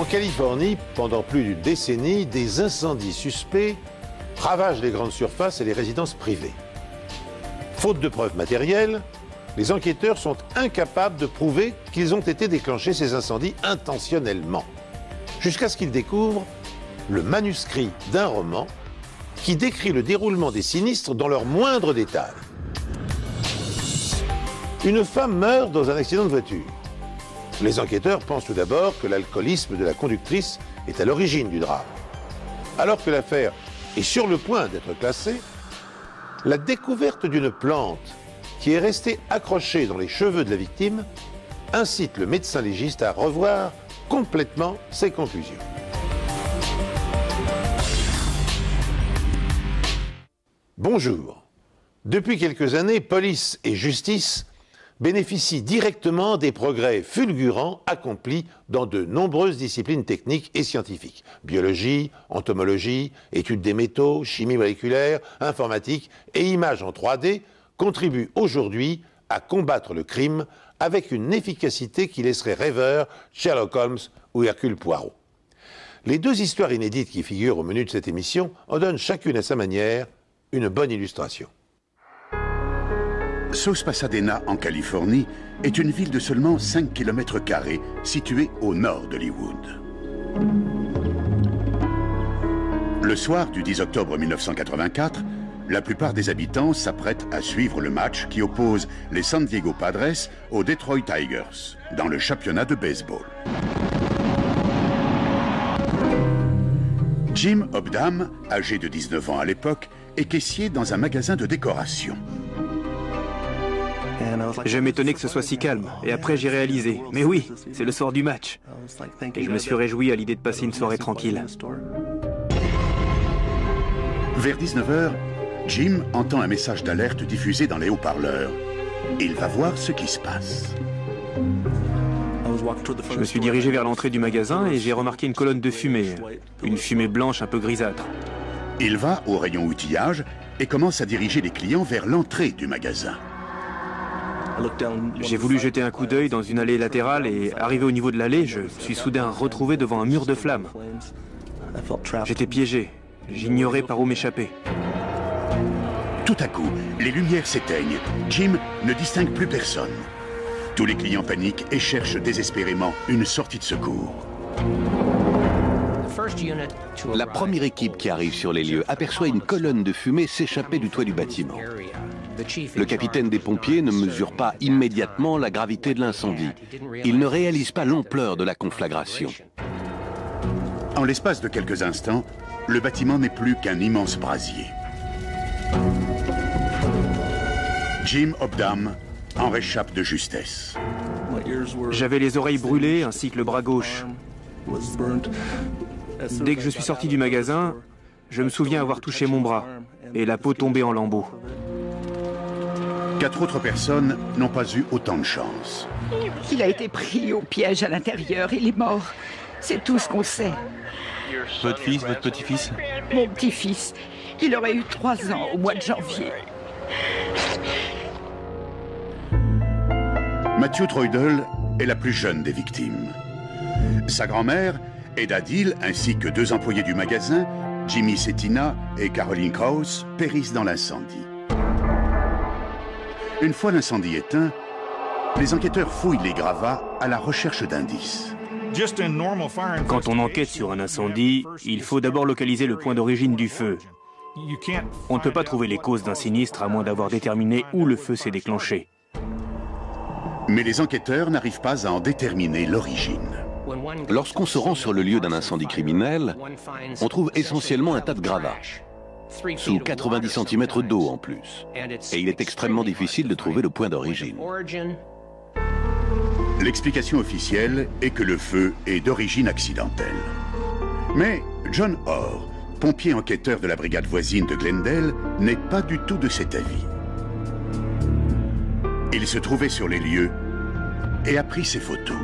En Californie, pendant plus d'une décennie, des incendies suspects ravagent les grandes surfaces et les résidences privées. Faute de preuves matérielles, les enquêteurs sont incapables de prouver qu'ils ont été déclenchés, ces incendies, intentionnellement. Jusqu'à ce qu'ils découvrent le manuscrit d'un roman qui décrit le déroulement des sinistres dans leurs moindres détails. Une femme meurt dans un accident de voiture. Les enquêteurs pensent tout d'abord que l'alcoolisme de la conductrice est à l'origine du drame. Alors que l'affaire est sur le point d'être classée, la découverte d'une plante qui est restée accrochée dans les cheveux de la victime incite le médecin légiste à revoir complètement ses conclusions. Bonjour. Depuis quelques années, police et justice bénéficient directement des progrès fulgurants accomplis dans de nombreuses disciplines techniques et scientifiques. Biologie, entomologie, études des métaux, chimie moléculaire, informatique et images en 3D contribuent aujourd'hui à combattre le crime avec une efficacité qui laisserait rêveur Sherlock Holmes ou Hercule Poirot. Les deux histoires inédites qui figurent au menu de cette émission en donnent chacune à sa manière une bonne illustration. Sauce Pasadena, en Californie, est une ville de seulement 5 km² située au nord d'Hollywood. Le soir du 10 octobre 1984, la plupart des habitants s'apprêtent à suivre le match qui oppose les San Diego Padres aux Detroit Tigers dans le championnat de baseball. Jim Obdam, âgé de 19 ans à l'époque, est caissier dans un magasin de décoration. Je m'étonnais que ce soit si calme, et après j'ai réalisé. Mais oui, c'est le soir du match. Et je me suis réjoui à l'idée de passer une soirée tranquille. Vers 19 h, Jim entend un message d'alerte diffusé dans les haut-parleurs. Il va voir ce qui se passe. Je me suis dirigé vers l'entrée du magasin et j'ai remarqué une colonne de fumée. Une fumée blanche un peu grisâtre. Il va au rayon outillage et commence à diriger les clients vers l'entrée du magasin. J'ai voulu jeter un coup d'œil dans une allée latérale et, arrivé au niveau de l'allée, je me suis soudain retrouvé devant un mur de flammes. J'étais piégé. J'ignorais par où m'échapper. Tout à coup, les lumières s'éteignent. Jim ne distingue plus personne. Tous les clients paniquent et cherchent désespérément une sortie de secours. La première équipe qui arrive sur les lieux aperçoit une colonne de fumée s'échapper du toit du bâtiment. Le capitaine des pompiers ne mesure pas immédiatement la gravité de l'incendie. Il ne réalise pas l'ampleur de la conflagration. En l'espace de quelques instants, le bâtiment n'est plus qu'un immense brasier. Jim Obdam en réchappe de justesse. J'avais les oreilles brûlées ainsi que le bras gauche. Dès que je suis sorti du magasin, je me souviens avoir touché mon bras et la peau tombée en lambeaux. 4 autres personnes n'ont pas eu autant de chance. Il a été pris au piège à l'intérieur, il est mort. C'est tout ce qu'on sait. Votre fils, votre petit-fils? Mon petit-fils, il aurait eu 3 ans au mois de janvier. Matthew Troidel est la plus jeune des victimes. Sa grand-mère, Eda Dill, ainsi que 2 employés du magasin, Jimmy Cetina et Caroline Krauss, périssent dans l'incendie. Une fois l'incendie éteint, les enquêteurs fouillent les gravats à la recherche d'indices. Quand on enquête sur un incendie, il faut d'abord localiser le point d'origine du feu. On ne peut pas trouver les causes d'un sinistre à moins d'avoir déterminé où le feu s'est déclenché. Mais les enquêteurs n'arrivent pas à en déterminer l'origine. Lorsqu'on se rend sur le lieu d'un incendie criminel, on trouve essentiellement un tas de gravats, sous 90 cm d'eau en plus. Et il est extrêmement difficile de trouver le point d'origine. L'explication officielle est que le feu est d'origine accidentelle. Mais John Orr, pompier enquêteur de la brigade voisine de Glendale, n'est pas du tout de cet avis. Il se trouvait sur les lieux et a pris ses photos.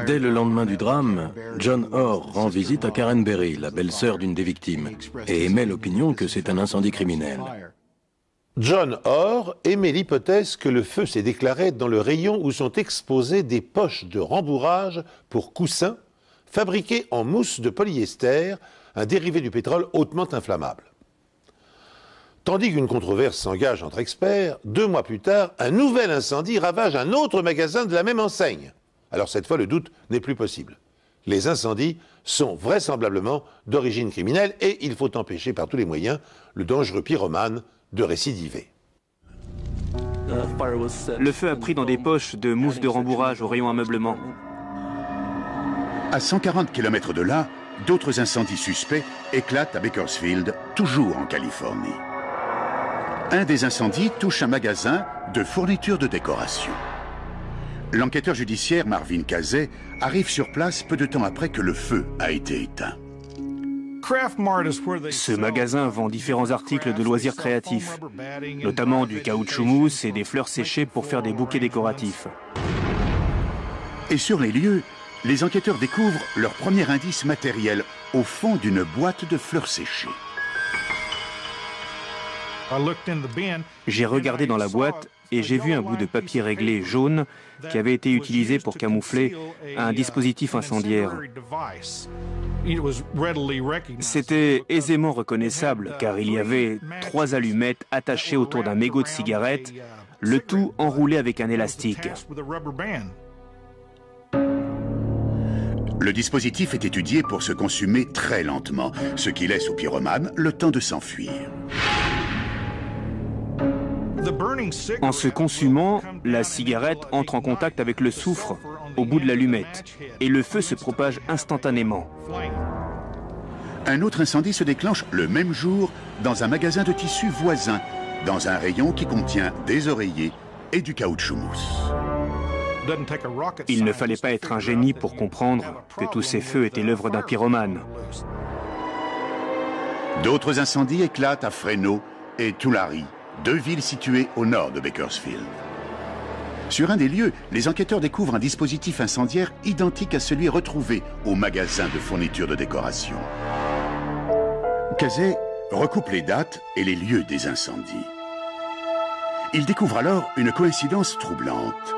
Dès le lendemain du drame, John Orr rend visite à Karen Berry, la belle-sœur d'une des victimes, et émet l'opinion que c'est un incendie criminel. John Orr émet l'hypothèse que le feu s'est déclaré dans le rayon où sont exposées des poches de rembourrage pour coussins fabriquée en mousse de polyester, un dérivé du pétrole hautement inflammable. Tandis qu'une controverse s'engage entre experts, 2 mois plus tard, un nouvel incendie ravage un autre magasin de la même enseigne. Alors cette fois, le doute n'est plus possible. Les incendies sont vraisemblablement d'origine criminelle et il faut empêcher par tous les moyens le dangereux pyromane de récidiver. Le feu a pris dans des poches de mousse de rembourrage au rayon ameublement. À 140 km de là, d'autres incendies suspects éclatent à Bakersfield, toujours en Californie. Un des incendies touche un magasin de fournitures de décoration. L'enquêteur judiciaire Marvin Casey arrive sur place peu de temps après que le feu a été éteint. Ce magasin vend différents articles de loisirs créatifs, notamment du caoutchouc mousse et des fleurs séchées pour faire des bouquets décoratifs. Et sur les lieux, les enquêteurs découvrent leur premier indice matériel au fond d'une boîte de fleurs séchées. J'ai regardé dans la boîte et j'ai vu un bout de papier réglé jaune qui avait été utilisé pour camoufler un dispositif incendiaire. C'était aisément reconnaissable car il y avait 3 allumettes attachées autour d'un mégot de cigarette, le tout enroulé avec un élastique. Le dispositif est étudié pour se consumer très lentement, ce qui laisse au pyromane le temps de s'enfuir. En se consumant, la cigarette entre en contact avec le soufre au bout de l'allumette et le feu se propage instantanément. Un autre incendie se déclenche le même jour dans un magasin de tissus voisin, dans un rayon qui contient des oreillers et du caoutchouc mousse. Il ne fallait pas être un génie pour comprendre que tous ces feux étaient l'œuvre d'un pyromane. D'autres incendies éclatent à Fresno et Tulare, 2 villes situées au nord de Bakersfield. Sur un des lieux, les enquêteurs découvrent un dispositif incendiaire identique à celui retrouvé au magasin de fournitures de décoration. Casey recoupe les dates et les lieux des incendies. Il découvre alors une coïncidence troublante.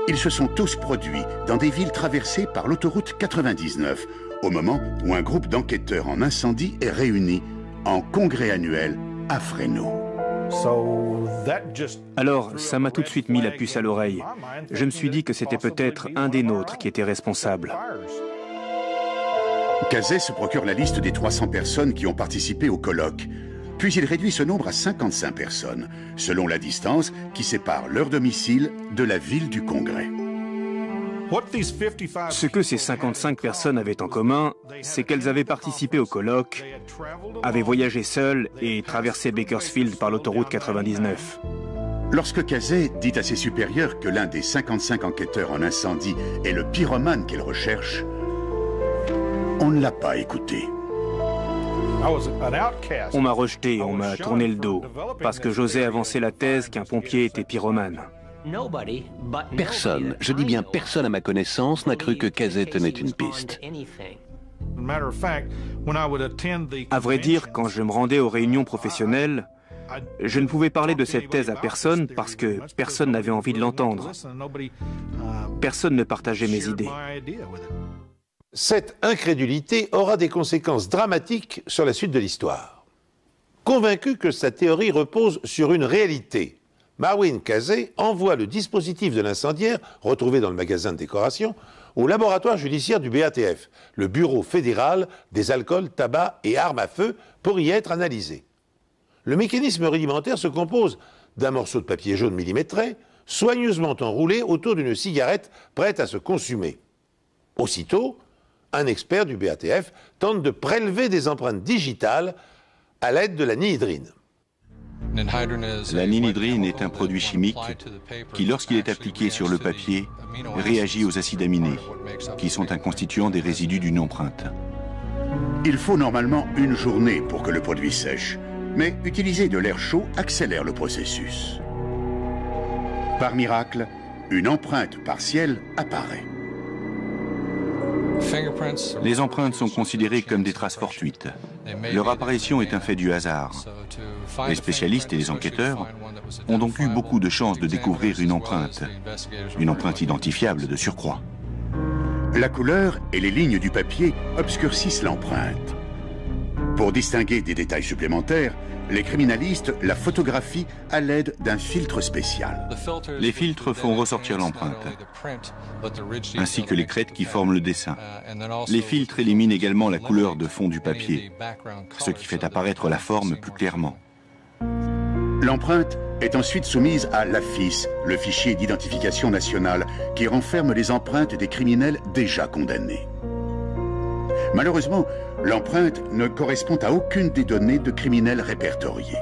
Ils se sont tous produits dans des villes traversées par l'autoroute 99, au moment où un groupe d'enquêteurs en incendie est réuni en congrès annuel à Fresno. Alors, ça m'a tout de suite mis la puce à l'oreille. Je me suis dit que c'était peut-être un des nôtres qui était responsable. Casey se procure la liste des 300 personnes qui ont participé au colloque. Puis il réduit ce nombre à 55 personnes, selon la distance qui sépare leur domicile de la ville du Congrès. Ce que ces 55 personnes avaient en commun, c'est qu'elles avaient participé au colloque, avaient voyagé seules et traversé Bakersfield par l'autoroute 99. Lorsque Casey dit à ses supérieurs que l'un des 55 enquêteurs en incendie est le pyromane qu'elle recherche, on ne l'a pas écouté. On m'a rejeté, on m'a tourné le dos, parce que j'osais avancer la thèse qu'un pompier était pyromane. Personne, je dis bien personne à ma connaissance, n'a cru que Casey tenait une piste. À vrai dire, quand je me rendais aux réunions professionnelles, je ne pouvais parler de cette thèse à personne parce que personne n'avait envie de l'entendre. Personne ne partageait mes idées. Cette incrédulité aura des conséquences dramatiques sur la suite de l'histoire. Convaincu que sa théorie repose sur une réalité, Marvin Casey envoie le dispositif de l'incendiaire, retrouvé dans le magasin de décoration, au laboratoire judiciaire du BATF, le Bureau fédéral des alcools, tabac et armes à feu, pour y être analysé. Le mécanisme rudimentaire se compose d'un morceau de papier jaune millimétré, soigneusement enroulé autour d'une cigarette prête à se consumer. Aussitôt, un expert du BATF tente de prélever des empreintes digitales à l'aide de la nihydrine. La nihydrine est un produit chimique qui, lorsqu'il est appliqué sur le papier, réagit aux acides aminés, qui sont un constituant des résidus d'une empreinte. Il faut normalement une journée pour que le produit sèche, mais utiliser de l'air chaud accélère le processus. Par miracle, une empreinte partielle apparaît. Les empreintes sont considérées comme des traces fortuites. Leur apparition est un fait du hasard. Les spécialistes et les enquêteurs ont donc eu beaucoup de chances de découvrir une empreinte identifiable de surcroît. La couleur et les lignes du papier obscurcissent l'empreinte. Pour distinguer des détails supplémentaires, les criminalistes la photographient à l'aide d'un filtre spécial. Les filtres font ressortir l'empreinte, ainsi que les crêtes qui forment le dessin. Les filtres éliminent également la couleur de fond du papier, ce qui fait apparaître la forme plus clairement. L'empreinte est ensuite soumise à l'AFIS, le fichier d'identification nationale, qui renferme les empreintes des criminels déjà condamnés. Malheureusement, l'empreinte ne correspond à aucune des données de criminels répertoriés.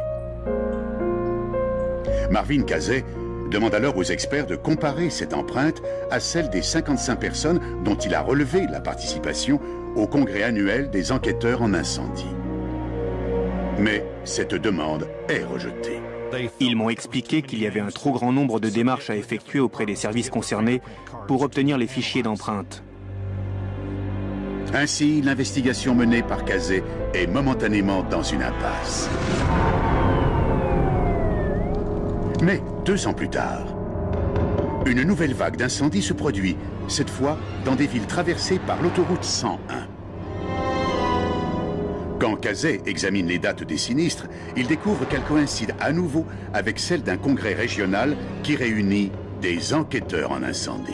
Marvin Casey demande alors aux experts de comparer cette empreinte à celle des 55 personnes dont il a relevé la participation au congrès annuel des enquêteurs en incendie. Mais cette demande est rejetée. Ils m'ont expliqué qu'il y avait un trop grand nombre de démarches à effectuer auprès des services concernés pour obtenir les fichiers d'empreintes. Ainsi, l'investigation menée par Casey est momentanément dans une impasse. Mais 2 ans plus tard, une nouvelle vague d'incendies se produit, cette fois dans des villes traversées par l'autoroute 101. Quand Casey examine les dates des sinistres, il découvre qu'elles coïncident à nouveau avec celles d'un congrès régional qui réunit des enquêteurs en incendie.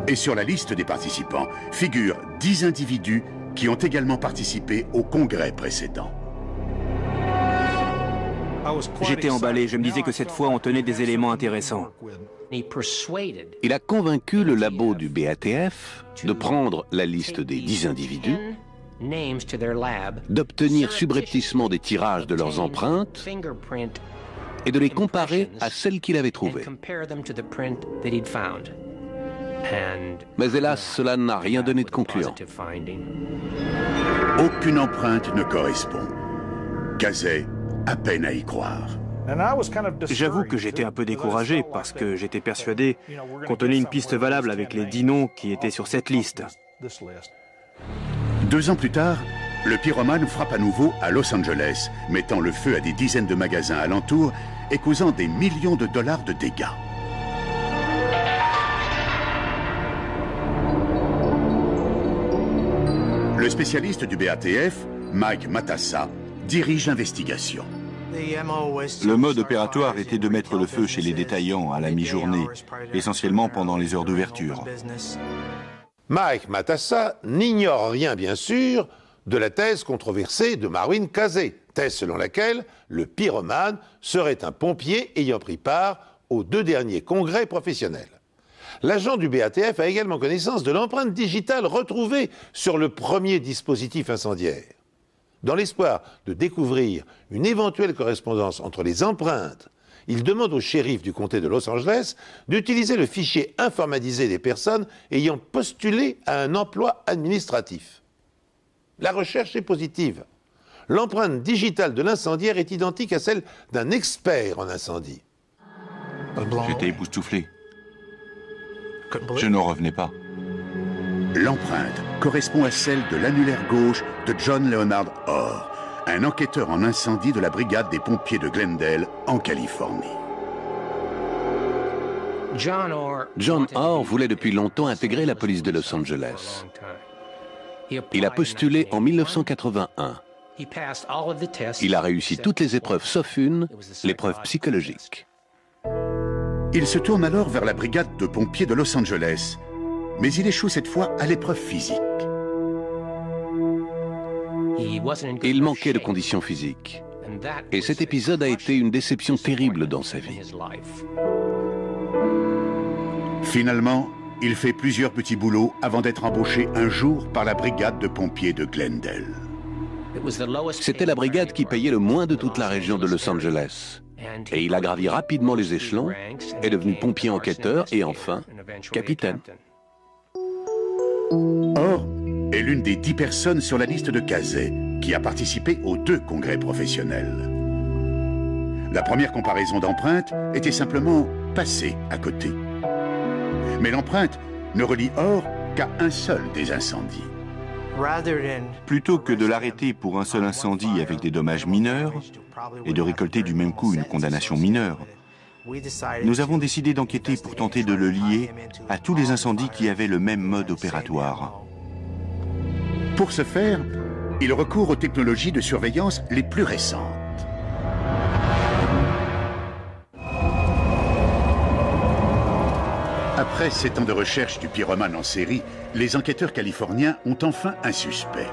Et sur la liste des participants figurent 10 individus qui ont également participé au congrès précédent. J'étais emballé, je me disais que cette fois on tenait des éléments intéressants. Il a convaincu le labo du BATF de prendre la liste des 10 individus, d'obtenir subrepticement des tirages de leurs empreintes et de les comparer à celles qu'il avait trouvées. Mais hélas, cela n'a rien donné de concluant. Aucune empreinte ne correspond. Casey a peine à y croire. J'avoue que j'étais un peu découragé parce que j'étais persuadé qu'on tenait une piste valable avec les 10 noms qui étaient sur cette liste. 2 ans plus tard, le pyromane frappe à nouveau à Los Angeles, mettant le feu à des dizaines de magasins alentours et causant des millions de dollars de dégâts. Le spécialiste du BATF, Mike Matassa, dirige l'investigation. Le mode opératoire était de mettre le feu chez les détaillants à la mi-journée, essentiellement pendant les heures d'ouverture. Mike Matassa n'ignore rien, bien sûr, de la thèse controversée de Marvin Casey, thèse selon laquelle le pyromane serait un pompier ayant pris part aux 2 derniers congrès professionnels. L'agent du BATF a également connaissance de l'empreinte digitale retrouvée sur le premier dispositif incendiaire. Dans l'espoir de découvrir une éventuelle correspondance entre les empreintes, il demande au shérif du comté de Los Angeles d'utiliser le fichier informatisé des personnes ayant postulé à un emploi administratif. La recherche est positive. L'empreinte digitale de l'incendiaire est identique à celle d'un expert en incendie. J'étais époustouflé. Je n'en revenais pas. L'empreinte correspond à celle de l'annulaire gauche de John Leonard Orr, un enquêteur en incendie de la brigade des pompiers de Glendale, en Californie. John Orr voulait depuis longtemps intégrer la police de Los Angeles. Il a postulé en 1981. Il a réussi toutes les épreuves sauf une, l'épreuve psychologique. Il se tourne alors vers la brigade de pompiers de Los Angeles, mais il échoue cette fois à l'épreuve physique. Il manquait de conditions physiques. Et cet épisode a été une déception terrible dans sa vie. Finalement, il fait plusieurs petits boulots avant d'être embauché un jour par la brigade de pompiers de Glendale. C'était la brigade qui payait le moins de toute la région de Los Angeles. Et il a gravi rapidement les échelons, est devenu pompier enquêteur et enfin, capitaine. Orr est l'une des 10 personnes sur la liste de Casey qui a participé aux 2 congrès professionnels. La première comparaison d'empreintes était simplement passée à côté. Mais l'empreinte ne relie Orr qu'à un seul des incendies. Plutôt que de l'arrêter pour un seul incendie avec des dommages mineurs et de récolter du même coup une condamnation mineure, Nous avons décidé d'enquêter pour tenter de le lier à tous les incendies qui avaient le même mode opératoire. Pour ce faire, il recourt aux technologies de surveillance les plus récentes. Après 7 ans de recherche du pyromane en série, les enquêteurs californiens ont enfin un suspect.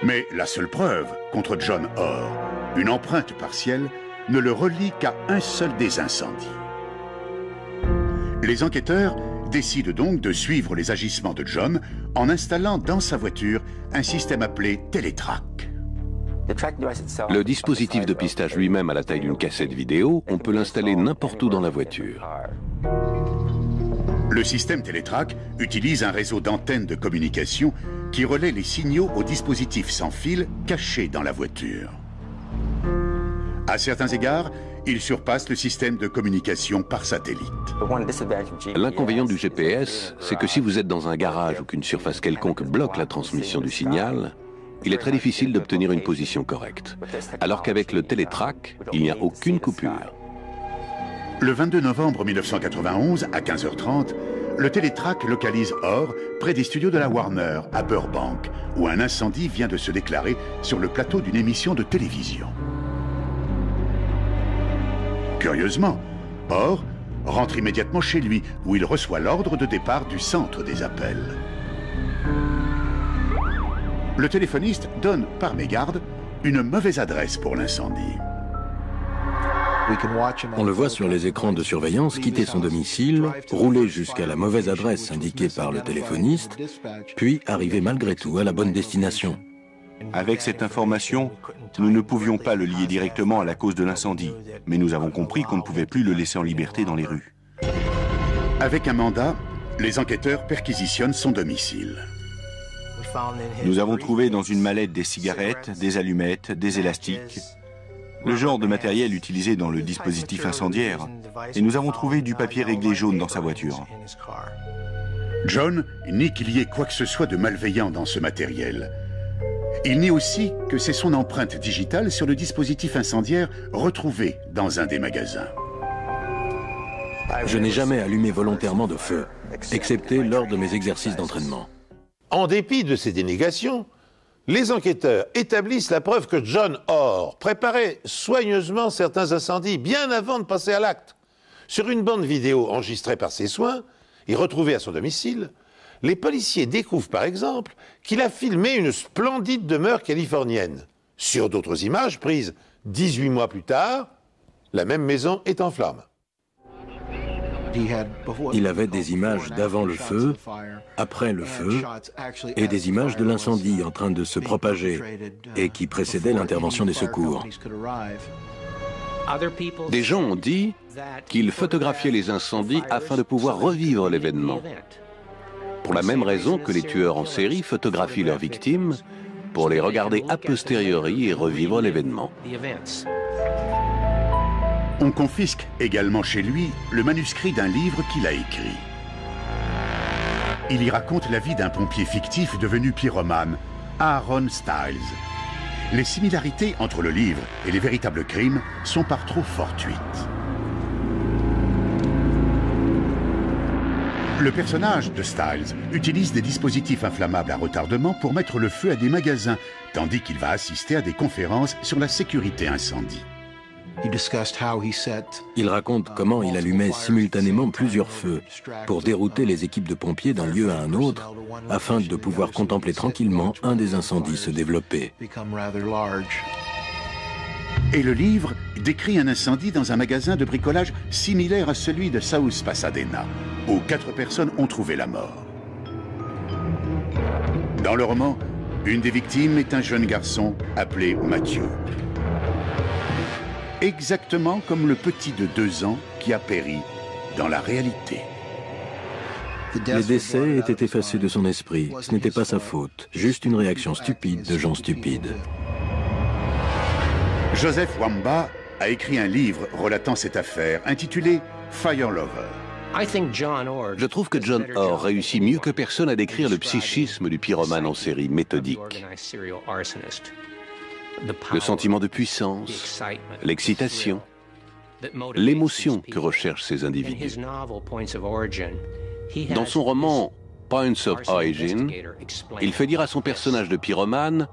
Mais la seule preuve contre John Orr, une empreinte partielle, ne le relie qu'à un seul des incendies. Les enquêteurs décident donc de suivre les agissements de John en installant dans sa voiture un système appelé Télétrack. Le dispositif de pistage lui-même à la taille d'une cassette vidéo, on peut l'installer n'importe où dans la voiture. Le système Télétrack utilise un réseau d'antennes de communication qui relaie les signaux aux dispositifs sans fil cachés dans la voiture. À certains égards, il surpasse le système de communication par satellite. L'inconvénient du GPS, c'est que si vous êtes dans un garage ou qu'une surface quelconque bloque la transmission du signal, il est très difficile d'obtenir une position correcte. Alors qu'avec le Télétrack, il n'y a aucune coupure. Le 22 novembre 1991, à 15h30, le Télétrack localise Orr près des studios de la Warner, à Burbank, où un incendie vient de se déclarer sur le plateau d'une émission de télévision. Curieusement, Orr rentre immédiatement chez lui, où il reçoit l'ordre de départ du centre des appels. Le téléphoniste donne, par mégarde, une mauvaise adresse pour l'incendie. On le voit sur les écrans de surveillance quitter son domicile, rouler jusqu'à la mauvaise adresse indiquée par le téléphoniste, puis arriver malgré tout à la bonne destination. Avec cette information, nous ne pouvions pas le lier directement à la cause de l'incendie, mais nous avons compris qu'on ne pouvait plus le laisser en liberté dans les rues. Avec un mandat, les enquêteurs perquisitionnent son domicile. Nous avons trouvé dans une mallette des cigarettes, des allumettes, des élastiques, le genre de matériel utilisé dans le dispositif incendiaire, et nous avons trouvé du papier réglé jaune dans sa voiture. John nie qu'il y ait quoi que ce soit de malveillant dans ce matériel. Il nie aussi que c'est son empreinte digitale sur le dispositif incendiaire retrouvé dans un des magasins. Je n'ai jamais allumé volontairement de feu, excepté lors de mes exercices d'entraînement. En dépit de ces dénégations, les enquêteurs établissent la preuve que John Orr préparait soigneusement certains incendies bien avant de passer à l'acte. Sur une bande vidéo enregistrée par ses soins et retrouvée à son domicile, les policiers découvrent par exemple qu'il a filmé une splendide demeure californienne. Sur d'autres images prises 18 mois plus tard, la même maison est en flammes. Il avait des images d'avant le feu, après le feu, et des images de l'incendie en train de se propager et qui précédaient l'intervention des secours. Des gens ont dit qu'il photographiait les incendies afin de pouvoir revivre l'événement. Pour la même raison que les tueurs en série photographient leurs victimes pour les regarder a posteriori et revivre l'événement. On confisque également chez lui le manuscrit d'un livre qu'il a écrit. Il y raconte la vie d'un pompier fictif devenu pyromane, Aaron Stiles. Les similarités entre le livre et les véritables crimes sont par trop fortuites. Le personnage de Stiles utilise des dispositifs inflammables à retardement pour mettre le feu à des magasins, tandis qu'il va assister à des conférences sur la sécurité incendie. Il raconte comment il allumait simultanément plusieurs feux pour dérouter les équipes de pompiers d'un lieu à un autre afin de pouvoir contempler tranquillement un des incendies se développer. Et le livre décrit un incendie dans un magasin de bricolage similaire à celui de South Pasadena, où 4 personnes ont trouvé la mort. Dans le roman, une des victimes est un jeune garçon appelé Matthew. Exactement comme le petit de 2 ans qui a péri dans la réalité. Les décès étaient effacés de son esprit. Ce n'était pas sa faute, juste une réaction stupide de gens stupides. Joseph Wamba a écrit un livre relatant cette affaire intitulé Fire Lover. Je trouve que John Orr réussit mieux que personne à décrire le psychisme du pyromane en série méthodique. Le sentiment de puissance, l'excitation, l'émotion que recherchent ces individus. Dans son roman Points of Origin, il fait dire à son personnage de pyromane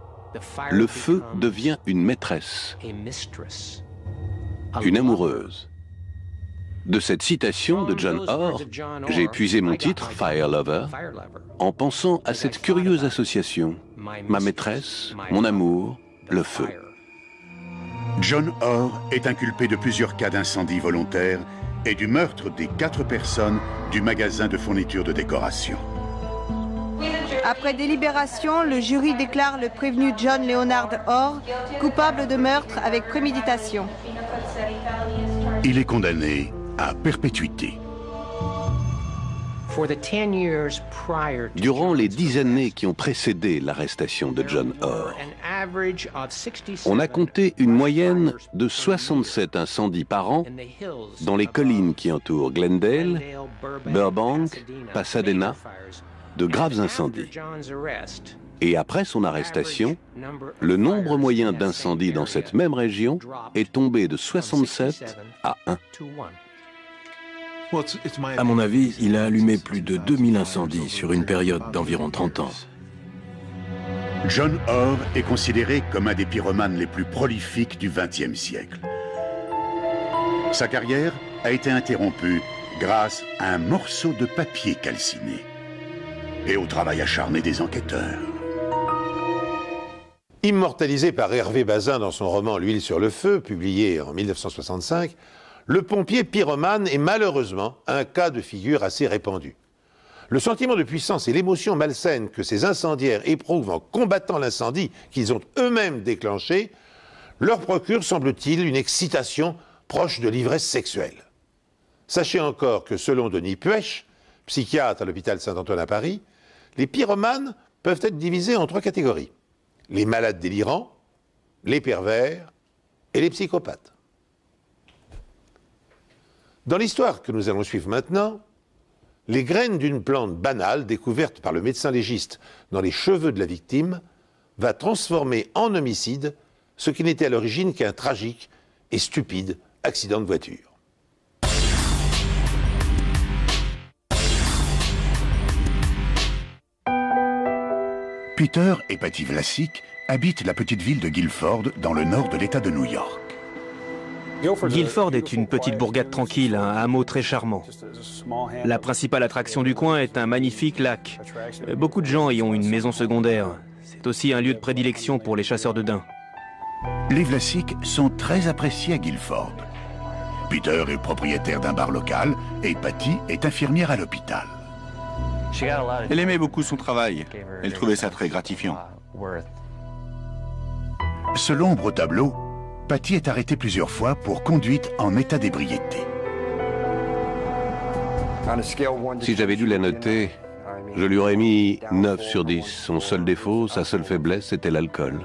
« Le feu devient une maîtresse, une amoureuse ». De cette citation de John Orr, j'ai épuisé mon titre, Fire Lover, en pensant à cette curieuse association, ma maîtresse, mon amour, le feu. John Orr est inculpé de plusieurs cas d'incendie volontaire et du meurtre des 4 personnes du magasin de fourniture de décoration. Après délibération, le jury déclare le prévenu John Leonard Orr coupable de meurtre avec préméditation. Il est condamné à perpétuité. Durant les 10 années qui ont précédé l'arrestation de John Orr, on a compté une moyenne de 67 incendies par an dans les collines qui entourent Glendale, Burbank, Pasadena, de graves incendies. Et après son arrestation, le nombre moyen d'incendies dans cette même région est tombé de 67 à 1. À mon avis, il a allumé plus de 2000 incendies sur une période d'environ 30 ans. John Orr est considéré comme un des pyromanes les plus prolifiques du XXe siècle. Sa carrière a été interrompue grâce à un morceau de papier calciné et au travail acharné des enquêteurs. Immortalisé par Hervé Bazin dans son roman L'huile sur le feu, publié en 1965, le pompier pyromane est malheureusement un cas de figure assez répandu. Le sentiment de puissance et l'émotion malsaine que ces incendiaires éprouvent en combattant l'incendie qu'ils ont eux-mêmes déclenché leur procure, semble-t-il, une excitation proche de l'ivresse sexuelle. Sachez encore que selon Denis Puech, psychiatre à l'hôpital Saint-Antoine à Paris, les pyromanes peuvent être divisés en 3 catégories. Les malades délirants, les pervers et les psychopathes. Dans l'histoire que nous allons suivre maintenant, les graines d'une plante banale découverte par le médecin légiste dans les cheveux de la victime va transformer en homicide ce qui n'était à l'origine qu'un tragique et stupide accident de voiture. Peter et Patty Vlasic habitent la petite ville de Guilford dans le nord de l'État de New York. Guilford est une petite bourgade tranquille, un hameau très charmant. La principale attraction du coin est un magnifique lac. Beaucoup de gens y ont une maison secondaire. C'est aussi un lieu de prédilection pour les chasseurs de daims. Les Vlasic sont très appréciés à Guilford. Peter est propriétaire d'un bar local et Patty est infirmière à l'hôpital. Elle aimait beaucoup son travail. Elle trouvait ça très gratifiant. Ce l'ombre au tableau, Patty est arrêtée plusieurs fois pour conduite en état d'ébriété. Si j'avais dû la noter, je lui aurais mis 9 sur 10. Son seul défaut, sa seule faiblesse, c'était l'alcool.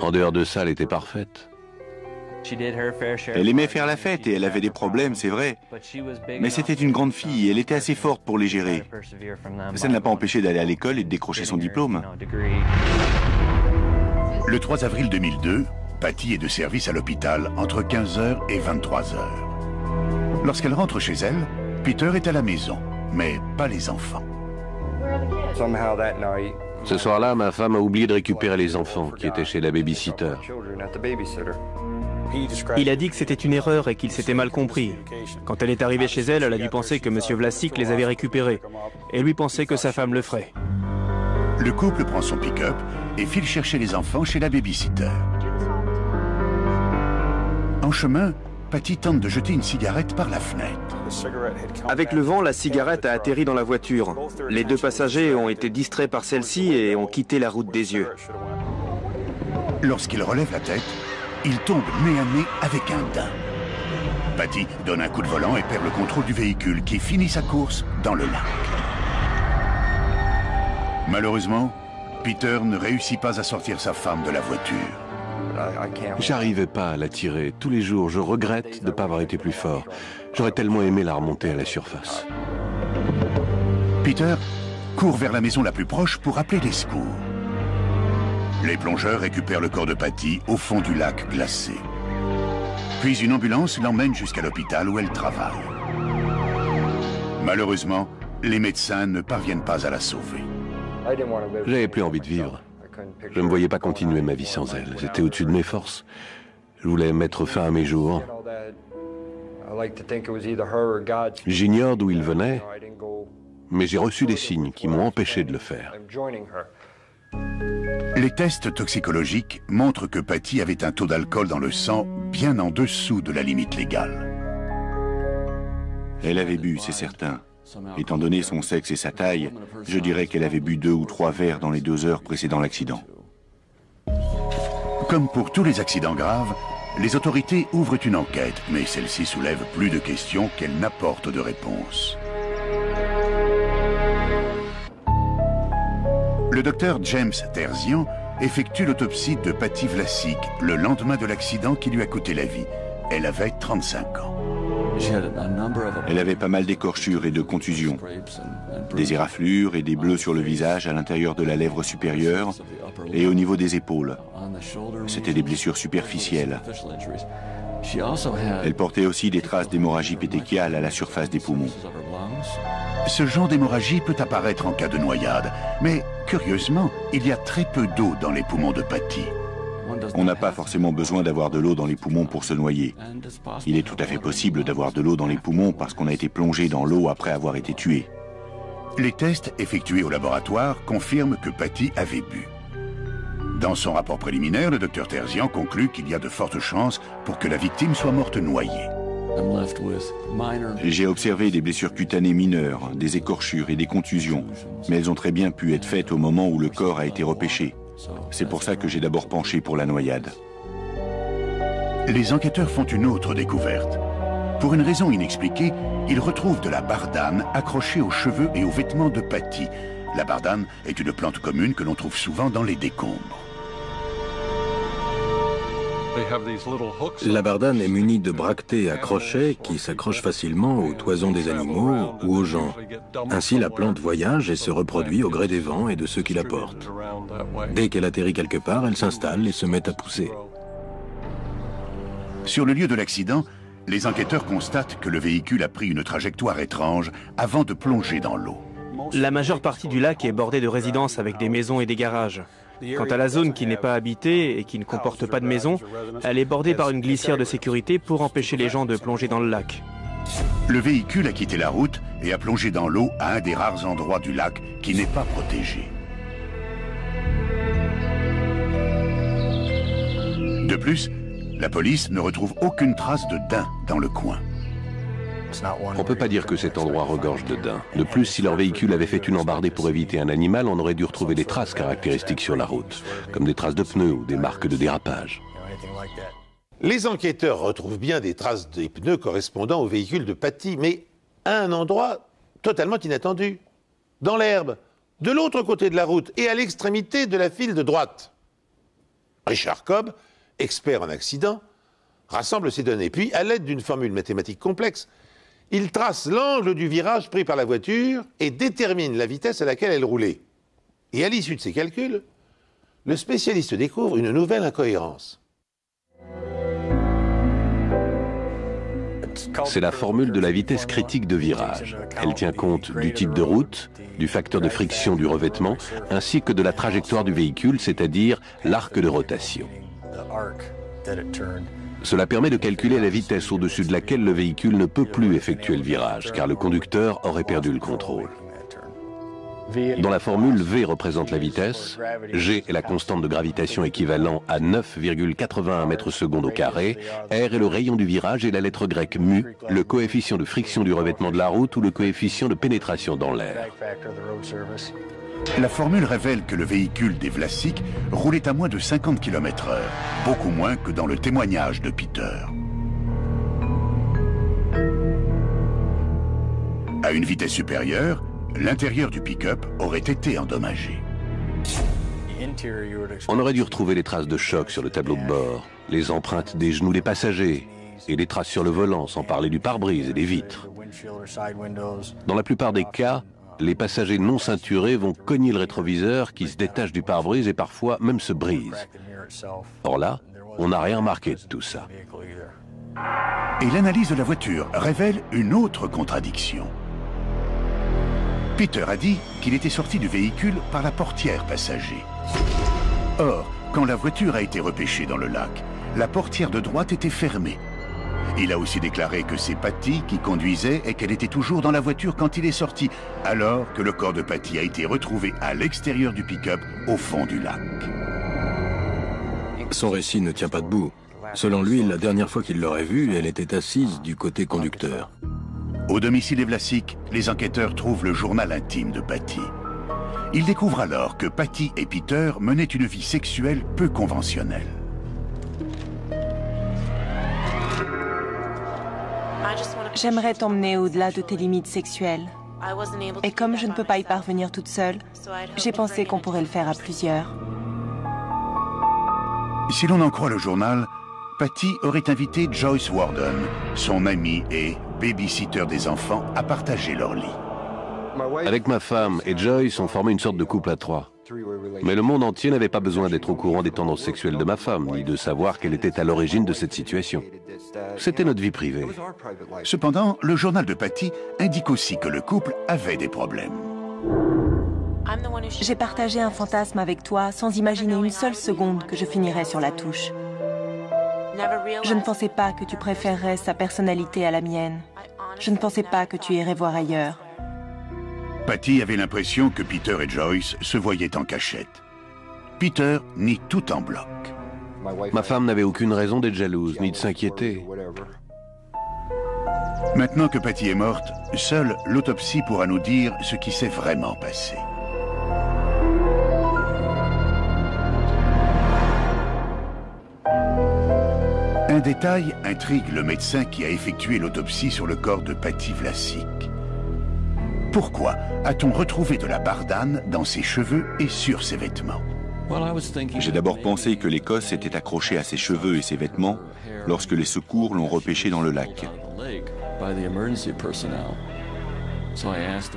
En dehors de ça, elle était parfaite. Elle aimait faire la fête et elle avait des problèmes, c'est vrai. Mais c'était une grande fille et elle était assez forte pour les gérer. Ça ne l'a pas empêchée d'aller à l'école et de décrocher son diplôme. Le 3 avril 2002, Patty est de service à l'hôpital entre 15h et 23h. Lorsqu'elle rentre chez elle, Peter est à la maison, mais pas les enfants. Ce soir-là, ma femme a oublié de récupérer les enfants qui étaient chez la babysitter. Il a dit que c'était une erreur et qu'il s'était mal compris. Quand elle est arrivée chez elle, elle a dû penser que M. Vlasic les avait récupérés. Et lui pensait que sa femme le ferait. Le couple prend son pick-up et file chercher les enfants chez la babysitter. En chemin, Patty tente de jeter une cigarette par la fenêtre. Avec le vent, la cigarette a atterri dans la voiture. Les 2 passagers ont été distraits par celle-ci et ont quitté la route des yeux. Lorsqu'il relève la tête, il tombe nez à nez avec un daim. Patty donne un coup de volant et perd le contrôle du véhicule qui finit sa course dans le lac. Malheureusement, Peter ne réussit pas à sortir sa femme de la voiture. J'arrivais pas à la tirer. Tous les jours, je regrette de ne pas avoir été plus fort. J'aurais tellement aimé la remonter à la surface. Peter court vers la maison la plus proche pour appeler les secours. Les plongeurs récupèrent le corps de Patty au fond du lac glacé. Puis une ambulance l'emmène jusqu'à l'hôpital où elle travaille. Malheureusement, les médecins ne parviennent pas à la sauver. J'avais plus envie de vivre. Je ne me voyais pas continuer ma vie sans elle. C'était au-dessus de mes forces. Je voulais mettre fin à mes jours. J'ignore d'où il venait, mais j'ai reçu des signes qui m'ont empêché de le faire. Les tests toxicologiques montrent que Patty avait un taux d'alcool dans le sang bien en dessous de la limite légale. Elle avait bu, c'est certain. Étant donné son sexe et sa taille, je dirais qu'elle avait bu 2 ou 3 verres dans les 2 heures précédant l'accident. Comme pour tous les accidents graves, les autorités ouvrent une enquête, mais celle-ci soulève plus de questions qu'elle n'apporte de réponses. Le docteur James Terzian effectue l'autopsie de Patty Vlasic le lendemain de l'accident qui lui a coûté la vie. Elle avait 35 ans. Elle avait pas mal d'écorchures et de contusions, des éraflures et des bleus sur le visage à l'intérieur de la lèvre supérieure et au niveau des épaules. C'était des blessures superficielles. Elle portait aussi des traces d'hémorragie pétéchiale à la surface des poumons. Ce genre d'hémorragie peut apparaître en cas de noyade, mais curieusement, il y a très peu d'eau dans les poumons de Patty. On n'a pas forcément besoin d'avoir de l'eau dans les poumons pour se noyer. Il est tout à fait possible d'avoir de l'eau dans les poumons parce qu'on a été plongé dans l'eau après avoir été tué. Les tests effectués au laboratoire confirment que Patty avait bu. Dans son rapport préliminaire, le docteur Terzian conclut qu'il y a de fortes chances pour que la victime soit morte noyée. J'ai observé des blessures cutanées mineures, des écorchures et des contusions, mais elles ont très bien pu être faites au moment où le corps a été repêché. C'est pour ça que j'ai d'abord penché pour la noyade. Les enquêteurs font une autre découverte. Pour une raison inexpliquée, ils retrouvent de la bardane accrochée aux cheveux et aux vêtements de Patty. La bardane est une plante commune que l'on trouve souvent dans les décombres. La bardane est munie de bractées à crochets qui s'accrochent facilement aux toisons des animaux ou aux gens. Ainsi, la plante voyage et se reproduit au gré des vents et de ceux qui la portent. Dès qu'elle atterrit quelque part, elle s'installe et se met à pousser. Sur le lieu de l'accident, les enquêteurs constatent que le véhicule a pris une trajectoire étrange avant de plonger dans l'eau. La majeure partie du lac est bordée de résidences avec des maisons et des garages. Quant à la zone qui n'est pas habitée et qui ne comporte pas de maisons, elle est bordée par une glissière de sécurité pour empêcher les gens de plonger dans le lac. Le véhicule a quitté la route et a plongé dans l'eau à un des rares endroits du lac qui n'est pas protégé. De plus, la police ne retrouve aucune trace de daim dans le coin. On ne peut pas dire que cet endroit regorge de daim. De plus, si leur véhicule avait fait une embardée pour éviter un animal, on aurait dû retrouver des traces caractéristiques sur la route, comme des traces de pneus ou des marques de dérapage. Les enquêteurs retrouvent bien des traces des pneus correspondant au véhicule de Patty, mais à un endroit totalement inattendu, dans l'herbe, de l'autre côté de la route et à l'extrémité de la file de droite. Richard Cobb, expert en accident, rassemble ces données, puis à l'aide d'une formule mathématique complexe, il trace l'angle du virage pris par la voiture et détermine la vitesse à laquelle elle roulait. Et à l'issue de ces calculs, le spécialiste découvre une nouvelle incohérence. C'est la formule de la vitesse critique de virage. Elle tient compte du type de route, du facteur de friction du revêtement, ainsi que de la trajectoire du véhicule, c'est-à-dire l'arc de rotation. Cela permet de calculer la vitesse au-dessus de laquelle le véhicule ne peut plus effectuer le virage, car le conducteur aurait perdu le contrôle. Dans la formule, V représente la vitesse, G est la constante de gravitation équivalent à 9,81 mètres secondes au carré, R est le rayon du virage et la lettre grecque mu, le coefficient de friction du revêtement de la route ou le coefficient de pénétration dans l'air. La formule révèle que le véhicule des Vlasic roulait à moins de 50 km/h, beaucoup moins que dans le témoignage de Peter. À une vitesse supérieure, l'intérieur du pick-up aurait été endommagé. On aurait dû retrouver les traces de choc sur le tableau de bord, les empreintes des genoux des passagers et les traces sur le volant, sans parler du pare-brise et des vitres. Dans la plupart des cas, les passagers non ceinturés vont cogner le rétroviseur qui se détache du pare-brise et parfois même se brise. Or là, on n'a rien remarqué de tout ça. Et l'analyse de la voiture révèle une autre contradiction. Peter a dit qu'il était sorti du véhicule par la portière passager. Or, quand la voiture a été repêchée dans le lac, la portière de droite était fermée. Il a aussi déclaré que c'est Patty qui conduisait et qu'elle était toujours dans la voiture quand il est sorti, alors que le corps de Patty a été retrouvé à l'extérieur du pick-up au fond du lac. Son récit ne tient pas debout. Selon lui, la dernière fois qu'il l'aurait vue, elle était assise du côté conducteur. Au domicile des Vlasic, les enquêteurs trouvent le journal intime de Patty. Ils découvrent alors que Patty et Peter menaient une vie sexuelle peu conventionnelle. J'aimerais t'emmener au-delà de tes limites sexuelles. Et comme je ne peux pas y parvenir toute seule, j'ai pensé qu'on pourrait le faire à plusieurs. Si l'on en croit le journal, Patty aurait invité Joyce Warden, son amie et babysitter des enfants, à partager leur lit. Avec ma femme et Joyce, on formait une sorte de couple à trois. Mais le monde entier n'avait pas besoin d'être au courant des tendances sexuelles de ma femme, ni de savoir qu'elle était à l'origine de cette situation. C'était notre vie privée. Cependant, le journal de Patty indique aussi que le couple avait des problèmes. J'ai partagé un fantasme avec toi sans imaginer une seule seconde que je finirais sur la touche. Je ne pensais pas que tu préférerais sa personnalité à la mienne. Je ne pensais pas que tu irais voir ailleurs. Patty avait l'impression que Peter et Joyce se voyaient en cachette. Peter nie tout en bloc. Ma femme n'avait aucune raison d'être jalouse, ni de s'inquiéter. Maintenant que Patty est morte, seule l'autopsie pourra nous dire ce qui s'est vraiment passé. Un détail intrigue le médecin qui a effectué l'autopsie sur le corps de Patty Vlasic. Pourquoi a-t-on retrouvé de la bardane dans ses cheveux et sur ses vêtements? J'ai d'abord pensé que l'Écosse était accrochée à ses cheveux et ses vêtements lorsque les secours l'ont repêché dans le lac.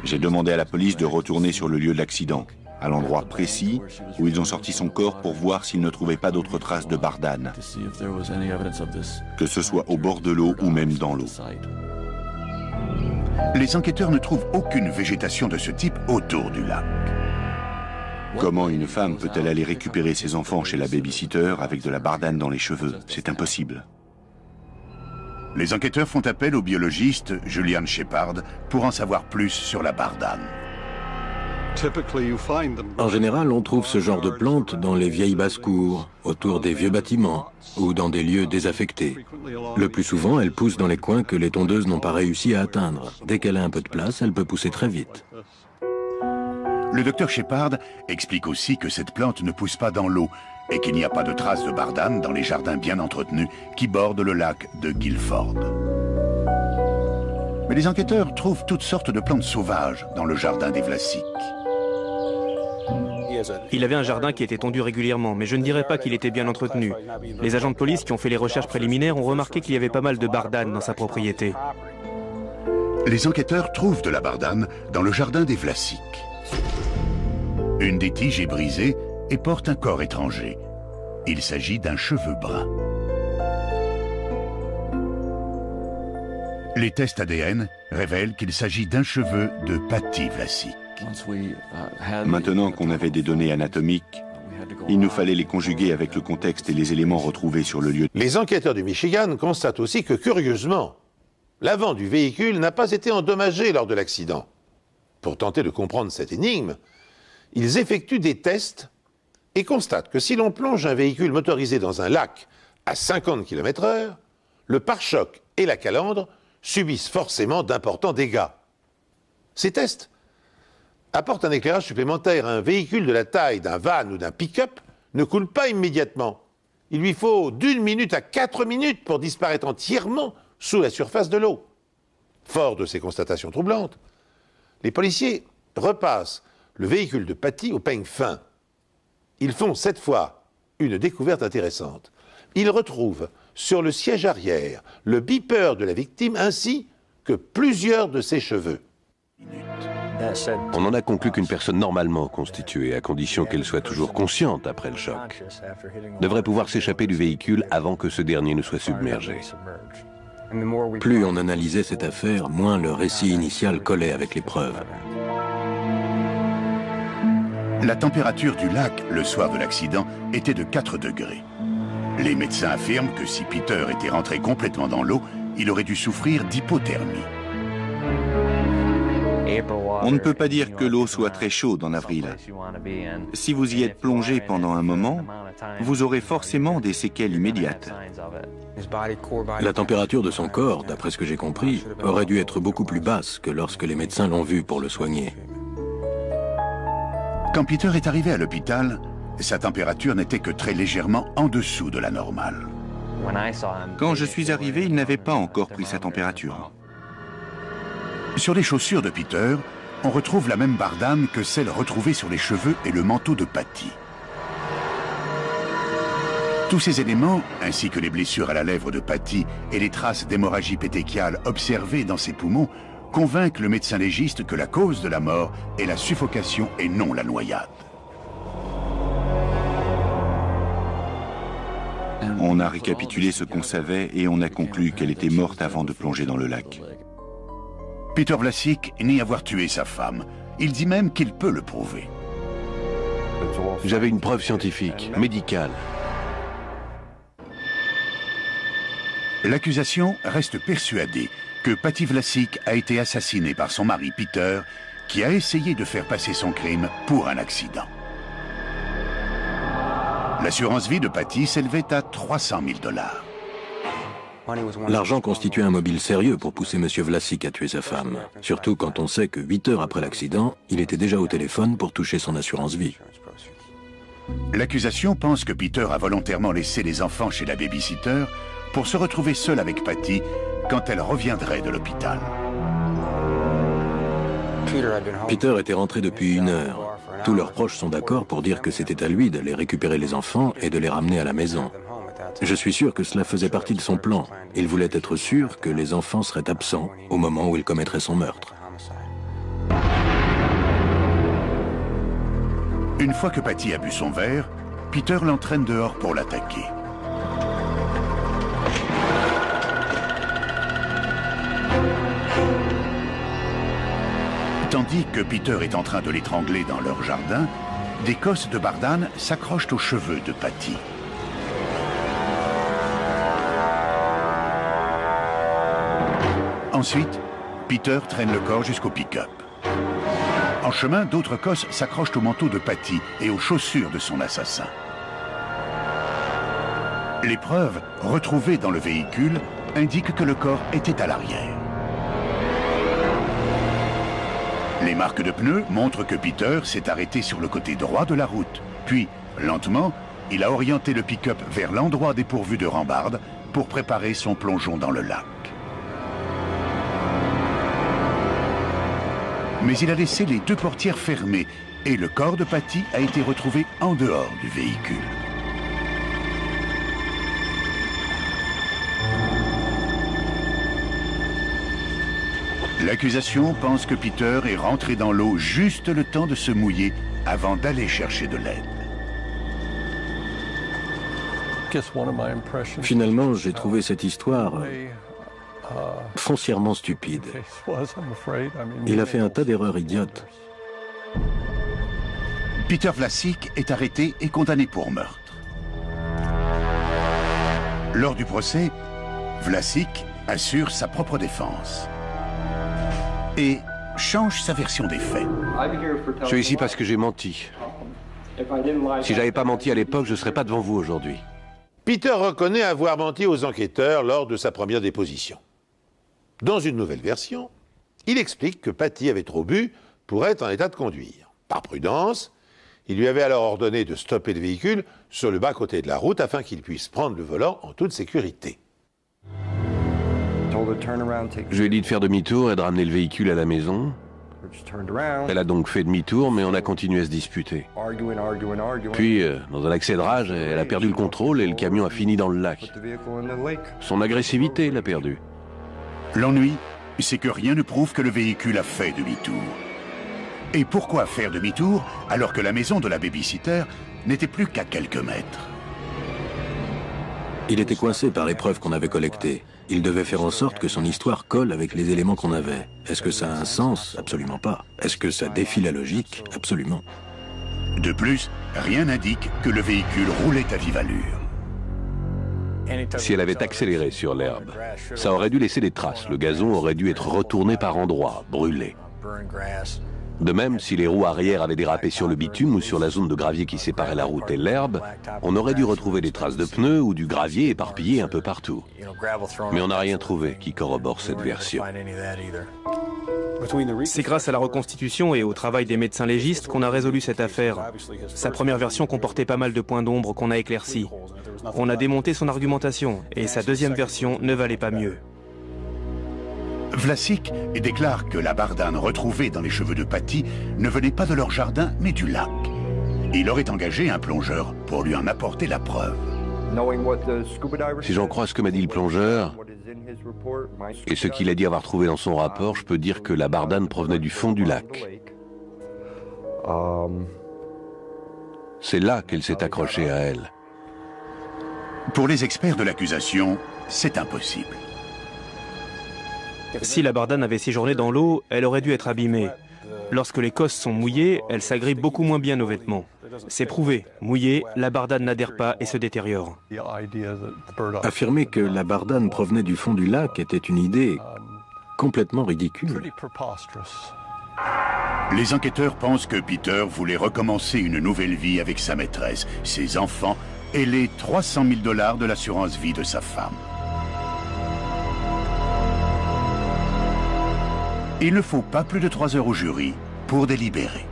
J'ai demandé à la police de retourner sur le lieu de l'accident, à l'endroit précis où ils ont sorti son corps pour voir s'ils ne trouvaient pas d'autres traces de bardane, que ce soit au bord de l'eau ou même dans l'eau. Les enquêteurs ne trouvent aucune végétation de ce type autour du lac. Comment une femme peut-elle aller récupérer ses enfants chez la babysitter avec de la bardane dans les cheveux? C'est impossible. Les enquêteurs font appel au biologiste Julian Shepard pour en savoir plus sur la bardane. En général, on trouve ce genre de plantes dans les vieilles basses-cours, autour des vieux bâtiments ou dans des lieux désaffectés. Le plus souvent, elle pousse dans les coins que les tondeuses n'ont pas réussi à atteindre. Dès qu'elle a un peu de place, elle peut pousser très vite. Le docteur Shepard explique aussi que cette plante ne pousse pas dans l'eau et qu'il n'y a pas de traces de bardane dans les jardins bien entretenus qui bordent le lac de Guilford. Mais les enquêteurs trouvent toutes sortes de plantes sauvages dans le jardin des Vlasic. Il avait un jardin qui était tondu régulièrement, mais je ne dirais pas qu'il était bien entretenu. Les agents de police qui ont fait les recherches préliminaires ont remarqué qu'il y avait pas mal de bardane dans sa propriété. Les enquêteurs trouvent de la bardane dans le jardin des Vlasic. Une des tiges est brisée et porte un corps étranger. Il s'agit d'un cheveu brun. Les tests ADN révèlent qu'il s'agit d'un cheveu de Patty Vlasic. Maintenant qu'on avait des données anatomiques, il nous fallait les conjuguer avec le contexte et les éléments retrouvés sur le lieu. Les enquêteurs du Michigan constatent aussi que, curieusement, l'avant du véhicule n'a pas été endommagé lors de l'accident. Pour tenter de comprendre cette énigme, ils effectuent des tests et constatent que si l'on plonge un véhicule motorisé dans un lac à 50 km/h, le pare-choc et la calandre subissent forcément d'importants dégâts. Ces tests apportent un éclairage supplémentaire. Un véhicule de la taille d'un van ou d'un pick-up ne coule pas immédiatement. Il lui faut d'1 minute à 4 minutes pour disparaître entièrement sous la surface de l'eau. Fort de ces constatations troublantes, les policiers repassent le véhicule de Patty au peigne fin. Ils font cette fois une découverte intéressante. Ils retrouvent sur le siège arrière le beeper de la victime ainsi que plusieurs de ses cheveux. On en a conclu qu'une personne normalement constituée, à condition qu'elle soit toujours consciente après le choc, devrait pouvoir s'échapper du véhicule avant que ce dernier ne soit submergé. Plus on analysait cette affaire, moins le récit initial collait avec les preuves. La température du lac le soir de l'accident était de 4 degrés. Les médecins affirment que si Peter était rentré complètement dans l'eau, il aurait dû souffrir d'hypothermie. On ne peut pas dire que l'eau soit très chaude en avril. Si vous y êtes plongé pendant un moment, vous aurez forcément des séquelles immédiates. La température de son corps, d'après ce que j'ai compris, aurait dû être beaucoup plus basse que lorsque les médecins l'ont vu pour le soigner. Quand Peter est arrivé à l'hôpital, sa température n'était que très légèrement en dessous de la normale. Quand je suis arrivé, il n'avait pas encore pris sa température. Sur les chaussures de Peter, on retrouve la même bardane que celle retrouvée sur les cheveux et le manteau de Patty. Tous ces éléments, ainsi que les blessures à la lèvre de Patty et les traces d'hémorragie pétéchiale observées dans ses poumons, convainquent le médecin légiste que la cause de la mort est la suffocation et non la noyade. On a récapitulé ce qu'on savait et on a conclu qu'elle était morte avant de plonger dans le lac. Peter Vlasic nie avoir tué sa femme. Il dit même qu'il peut le prouver. J'avais une preuve scientifique, médicale. L'accusation reste persuadée que Patty Vlasic a été assassinée par son mari Peter, qui a essayé de faire passer son crime pour un accident. L'assurance vie de Patty s'élevait à 300 000 $. L'argent constituait un mobile sérieux pour pousser M. Vlasic à tuer sa femme. Surtout quand on sait que 8 heures après l'accident, il était déjà au téléphone pour toucher son assurance vie. L'accusation pense que Peter a volontairement laissé les enfants chez la babysitter pour se retrouver seul avec Patty quand elle reviendrait de l'hôpital. Peter était rentré depuis 1 heure. Tous leurs proches sont d'accord pour dire que c'était à lui d'aller récupérer les enfants et de les ramener à la maison. Je suis sûr que cela faisait partie de son plan. Il voulait être sûr que les enfants seraient absents au moment où il commettrait son meurtre. Une fois que Patty a bu son verre, Peter l'entraîne dehors pour l'attaquer. Tandis que Peter est en train de l'étrangler dans leur jardin, des cosses de bardane s'accrochent aux cheveux de Patty. Ensuite, Peter traîne le corps jusqu'au pick-up. En chemin, d'autres cosses s'accrochent au manteau de Patty et aux chaussures de son assassin. Les preuves retrouvées dans le véhicule indiquent que le corps était à l'arrière. Les marques de pneus montrent que Peter s'est arrêté sur le côté droit de la route. Puis, lentement, il a orienté le pick-up vers l'endroit dépourvu de rambarde pour préparer son plongeon dans le lac. Mais il a laissé les 2 portières fermées et le corps de Patty a été retrouvé en dehors du véhicule. L'accusation pense que Peter est rentré dans l'eau juste le temps de se mouiller avant d'aller chercher de l'aide. Finalement, j'ai trouvé cette histoire foncièrement stupide. Il a fait un tas d'erreurs idiotes. Peter Vlasic est arrêté et condamné pour meurtre. Lors du procès, Vlasic assure sa propre défense et change sa version des faits. Je suis ici parce que j'ai menti. Si j'avais pas menti à l'époque, je ne serais pas devant vous aujourd'hui. Peter reconnaît avoir menti aux enquêteurs lors de sa première déposition. Dans une nouvelle version, il explique que Patty avait trop bu pour être en état de conduire. Par prudence, il lui avait alors ordonné de stopper le véhicule sur le bas-côté de la route afin qu'il puisse prendre le volant en toute sécurité. Je lui ai dit de faire demi-tour et de ramener le véhicule à la maison. Elle a donc fait demi-tour, mais on a continué à se disputer. Puis, dans un accès de rage, elle a perdu le contrôle et le camion a fini dans le lac. Son agressivité l'a perdu. L'ennui, c'est que rien ne prouve que le véhicule a fait demi-tour. Et pourquoi faire demi-tour alors que la maison de la babysitter n'était plus qu'à quelques mètres? Il était coincé par les preuves qu'on avait collectées. Il devait faire en sorte que son histoire colle avec les éléments qu'on avait. Est-ce que ça a un sens? Absolument pas. Est-ce que ça défie la logique? Absolument. De plus, rien n'indique que le véhicule roulait à vive allure. Si elle avait accéléré sur l'herbe, ça aurait dû laisser des traces. Le gazon aurait dû être retourné par endroits, brûlé. De même, si les roues arrière avaient dérapé sur le bitume ou sur la zone de gravier qui séparait la route et l'herbe, on aurait dû retrouver des traces de pneus ou du gravier éparpillé un peu partout. Mais on n'a rien trouvé qui corrobore cette version. C'est grâce à la reconstitution et au travail des médecins légistes qu'on a résolu cette affaire. Sa première version comportait pas mal de points d'ombre qu'on a éclaircis. On a démonté son argumentation et sa deuxième version ne valait pas mieux. Vlasic déclare que la bardane retrouvée dans les cheveux de Patty ne venait pas de leur jardin, mais du lac. Il aurait engagé un plongeur pour lui en apporter la preuve. Si j'en crois ce que m'a dit le plongeur, et ce qu'il a dit avoir trouvé dans son rapport, je peux dire que la bardane provenait du fond du lac. C'est là qu'elle s'est accrochée à elle. Pour les experts de l'accusation, c'est impossible. Si la bardane avait séjourné dans l'eau, elle aurait dû être abîmée. Lorsque les cosses sont mouillées, elle s'agrippe beaucoup moins bien aux vêtements. C'est prouvé. Mouillée, la bardane n'adhère pas et se détériore. Affirmer que la bardane provenait du fond du lac était une idée complètement ridicule. Les enquêteurs pensent que Peter voulait recommencer une nouvelle vie avec sa maîtresse, ses enfants et les 300 000 $ de l'assurance vie de sa femme. Il ne faut pas plus de 3 heures au jury pour délibérer.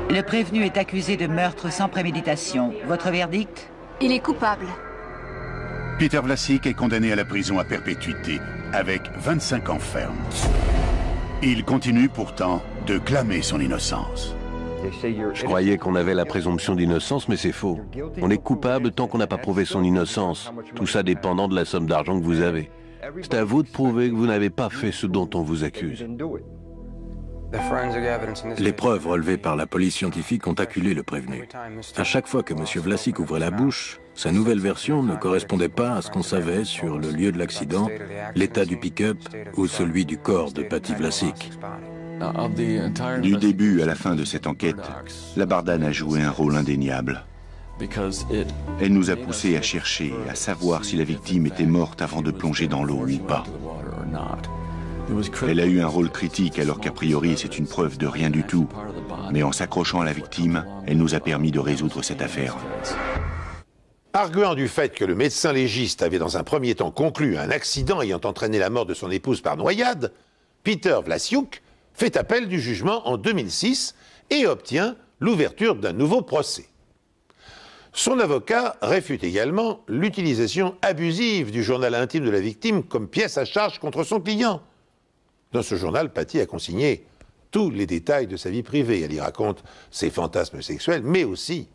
Le prévenu est accusé de meurtre sans préméditation. Votre verdict? Il est coupable. Peter Vlasic est condamné à la prison à perpétuité, avec 25 ans ferme. Il continue pourtant de clamer son innocence. Je croyais qu'on avait la présomption d'innocence, mais c'est faux. On est coupable tant qu'on n'a pas prouvé son innocence. Tout ça dépendant de la somme d'argent que vous avez. C'est à vous de prouver que vous n'avez pas fait ce dont on vous accuse. Les preuves relevées par la police scientifique ont acculé le prévenu. À chaque fois que M. Vlasic ouvrait la bouche, sa nouvelle version ne correspondait pas à ce qu'on savait sur le lieu de l'accident, l'état du pick-up ou celui du corps de Patty Vlasic. Du début à la fin de cette enquête, la bardane a joué un rôle indéniable. Elle nous a poussés à chercher, à savoir si la victime était morte avant de plonger dans l'eau ou pas. Elle a eu un rôle critique alors qu'a priori c'est une preuve de rien du tout. Mais en s'accrochant à la victime, elle nous a permis de résoudre cette affaire. Arguant du fait que le médecin légiste avait dans un premier temps conclu un accident ayant entraîné la mort de son épouse par noyade, Peter Vlasic fait appel du jugement en 2006 et obtient l'ouverture d'un nouveau procès. Son avocat réfute également l'utilisation abusive du journal intime de la victime comme pièce à charge contre son client. Dans ce journal, Patty a consigné tous les détails de sa vie privée. Elle y raconte ses fantasmes sexuels, mais aussi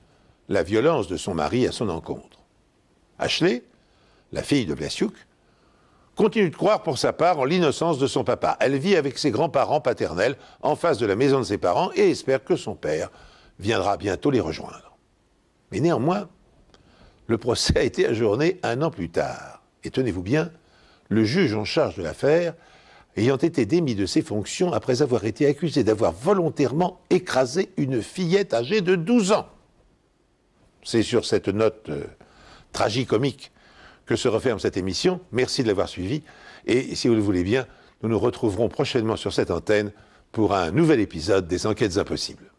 la violence de son mari à son encontre. Ashley, la fille de Vlasic, continue de croire pour sa part en l'innocence de son papa. Elle vit avec ses grands-parents paternels en face de la maison de ses parents et espère que son père viendra bientôt les rejoindre. Mais néanmoins, le procès a été ajourné 1 an plus tard. Et tenez-vous bien, le juge en charge de l'affaire ayant été démis de ses fonctions après avoir été accusé d'avoir volontairement écrasé une fillette âgée de 12 ans. C'est sur cette note tragicomique que se referme cette émission. Merci de l'avoir suivi. Et si vous le voulez bien, nous nous retrouverons prochainement sur cette antenne pour un nouvel épisode des Enquêtes Impossibles.